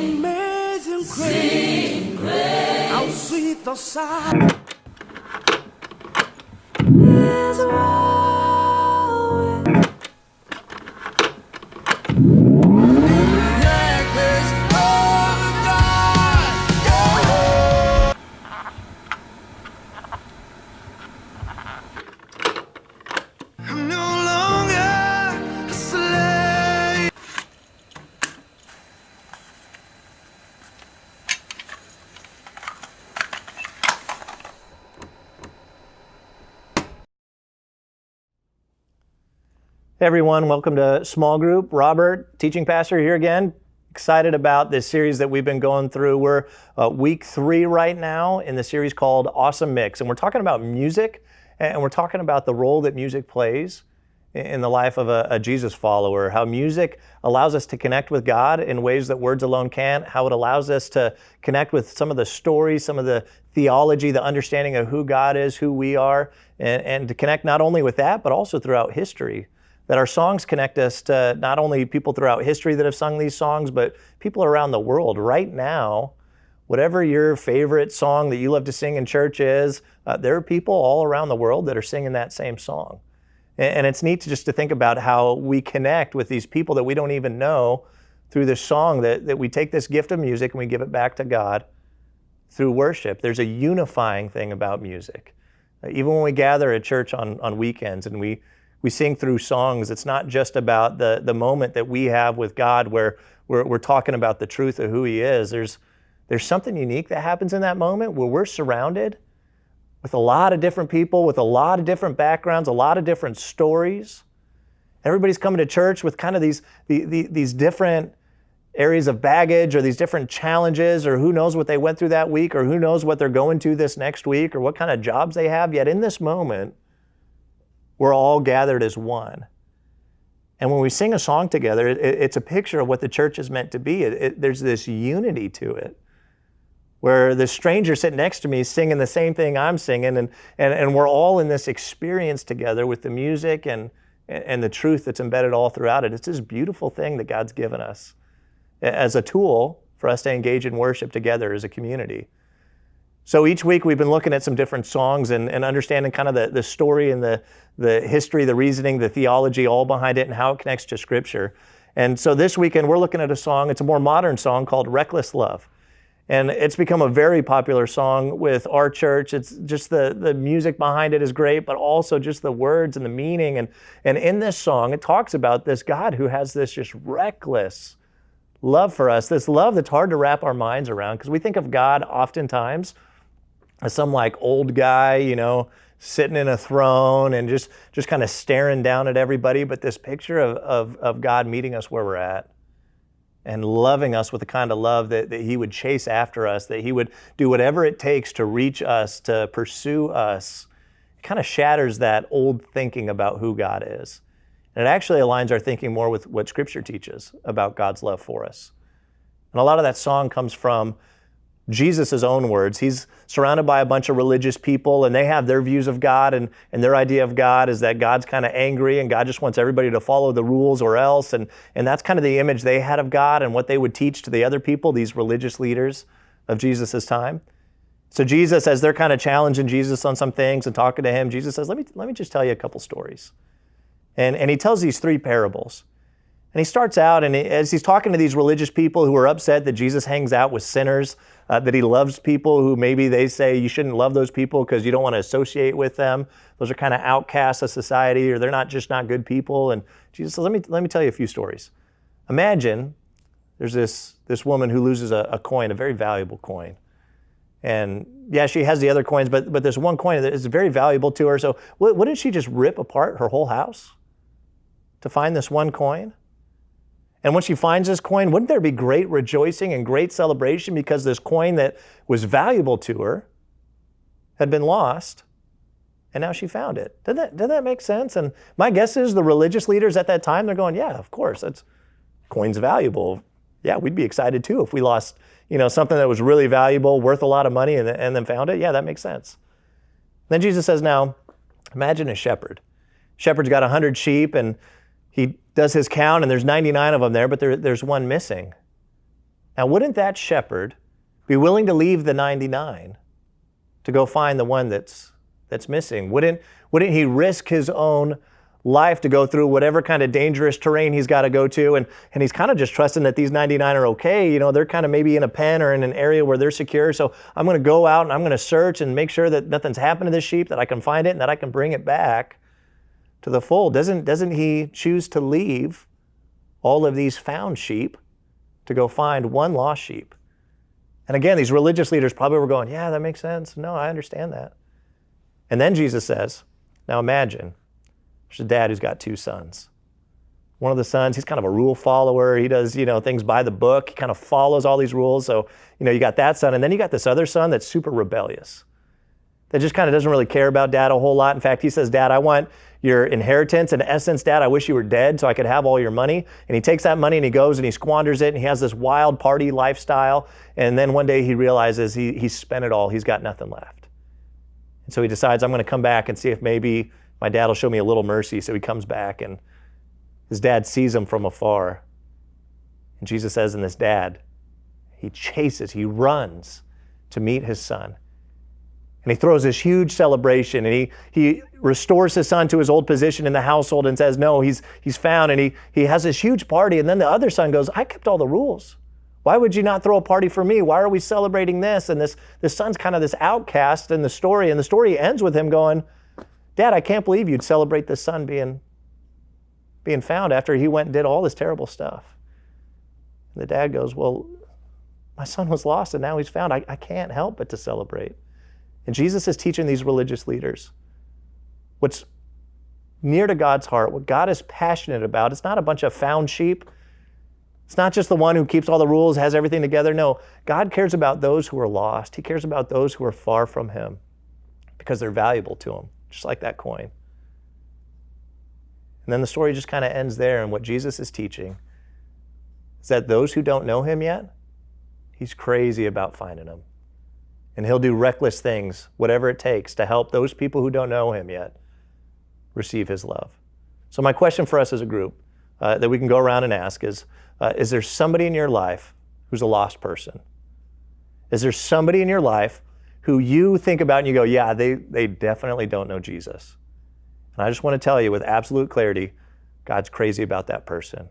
Amazing grace, how sweet the sound. Is necklace of God. I'm no longer a slave. Hey everyone, welcome to Small Group. Robert, teaching pastor here again. Excited about this series that we've been going through. We're week 3 right now in the series called Awesome Mix. And we're talking about music, and we're talking about the role that music plays in the life of a Jesus follower, how music allows us to connect with God in ways that words alone can't, how it allows us to connect with some of the stories, some of the theology, the understanding of who God is, who we are, and to connect not only with that, but also throughout history. That our songs connect us to not only people throughout history that have sung these songs, but people around the world. Right now, whatever your favorite song that you love to sing in church is, there are people all around the world that are singing that same song. And it's neat just to think about how we connect with these people that we don't even know through this song, that we take this gift of music and we give it back to God through worship. There's a unifying thing about music. Even when we gather at church on weekends and we sing through songs, it's not just about the moment that we have with God where we're talking about the truth of who He is. There's something unique that happens in that moment where we're surrounded with a lot of different people, with a lot of different backgrounds, a lot of different stories. Everybody's coming to church with kind of these different areas of baggage or these different challenges, or who knows what they went through that week, or who knows what they're going to this next week, or what kind of jobs they have. Yet in this moment, we're all gathered as one. And when we sing a song together, it's a picture of what the church is meant to be. There's this unity to it, where the stranger sitting next to me is singing the same thing I'm singing, and we're all in this experience together with the music and the truth that's embedded all throughout it. It's this beautiful thing that God's given us as a tool for us to engage in worship together as a community. So each week we've been looking at some different songs and understanding kind of the story and the history, the reasoning, the theology all behind it and how it connects to Scripture. And so this weekend we're looking at a song, it's a more modern song called Reckless Love. And it's become a very popular song with our church. It's just the music behind it is great, but also just the words and the meaning. And in this song, it talks about this God who has this just reckless love for us, this love that's hard to wrap our minds around, because we think of God oftentimes as some like old guy, sitting in a throne and just kind of staring down at everybody. But this picture of God meeting us where we're at and loving us with the kind of love that He would chase after us, that He would do whatever it takes to reach us, to pursue us, it kind of shatters that old thinking about who God is. And it actually aligns our thinking more with what Scripture teaches about God's love for us. And a lot of that song comes from Jesus' own words. He's surrounded by a bunch of religious people, and they have their views of God, and their idea of God is that God's kind of angry and God just wants everybody to follow the rules or else. And that's kind of the image they had of God and what they would teach to the other people, these religious leaders of Jesus' time. So Jesus, as they're kind of challenging Jesus on some things and talking to Him, Jesus says, let me just tell you a couple stories. And He tells these 3 parables. And He starts out, and as He's talking to these religious people who are upset that Jesus hangs out with sinners, that He loves people who maybe they say you shouldn't love those people because you don't want to associate with them. Those are kind of outcasts of society, or they're not good people. And Jesus says, let me tell you a few stories. Imagine there's this woman who loses a coin, a very valuable coin. And yeah, she has the other coins, but there's one coin that is very valuable to her. So wouldn't she just rip apart her whole house to find this one coin? And when she finds this coin, wouldn't there be great rejoicing and great celebration because this coin that was valuable to her had been lost, and now she found it? Did that make sense? And my guess is the religious leaders at that time, they're going, yeah, of course, coin's valuable. Yeah, we'd be excited too if we lost something that was really valuable, worth a lot of money, and then found it. Yeah, that makes sense. Then Jesus says, now, imagine a shepherd. Shepherd's got 100 sheep, and he does his count, and there's 99 of them there, but there's one missing. Now, wouldn't that shepherd be willing to leave the 99 to go find the one that's missing? Wouldn't he risk his own life to go through whatever kind of dangerous terrain he's got to go to? And he's kind of just trusting that these 99 are okay. You know, they're kind of maybe in a pen or in an area where they're secure. So I'm going to go out and I'm going to search and make sure that nothing's happened to this sheep, that I can find it and that I can bring it back to the fold. Doesn't he choose to leave all of these found sheep to go find one lost sheep? And again, these religious leaders probably were going, yeah, that makes sense. No, I understand that. And then Jesus says, now imagine, there's a dad who's got two sons. One of the sons, he's kind of a rule follower. He does, things by the book. He kind of follows all these rules. So, you got that son. And then you got this other son that's super rebellious, that just kind of doesn't really care about dad a whole lot. In fact, he says, Dad, I want your inheritance. In essence, Dad, I wish you were dead so I could have all your money. And he takes that money and he goes and he squanders it and he has this wild party lifestyle. And then one day he realizes he's spent it all. He's got nothing left. And so he decides, I'm going to come back and see if maybe my dad will show me a little mercy. So he comes back and his dad sees him from afar. And Jesus says, and this dad, he runs to meet his son. And he throws this huge celebration and he restores his son to his old position in the household and says, no, he's found. And he has this huge party. And then the other son goes, I kept all the rules. Why would you not throw a party for me? Why are we celebrating this? And this son's kind of this outcast in the story. And the story ends with him going, Dad, I can't believe you'd celebrate this son being found after he went and did all this terrible stuff. And the dad goes, well, my son was lost and now he's found. I can't help but to celebrate. And Jesus is teaching these religious leaders what's near to God's heart, what God is passionate about. It's not a bunch of found sheep. It's not just the one who keeps all the rules, has everything together. No, God cares about those who are lost. He cares about those who are far from him because they're valuable to him, just like that coin. And then the story just kind of ends there. And what Jesus is teaching is that those who don't know him yet, he's crazy about finding them. And he'll do reckless things, whatever it takes, to help those people who don't know him yet receive his love. So my question for us as a group that we can go around and ask is there somebody in your life who's a lost person? Is there somebody in your life who you think about and you go, yeah, they definitely don't know Jesus? And I just want to tell you with absolute clarity, God's crazy about that person.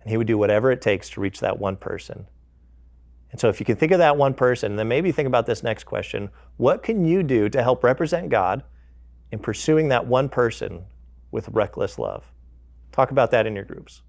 And he would do whatever it takes to reach that one person. And so if you can think of that one person, then maybe think about this next question. What can you do to help represent God in pursuing that one person with reckless love? Talk about that in your groups.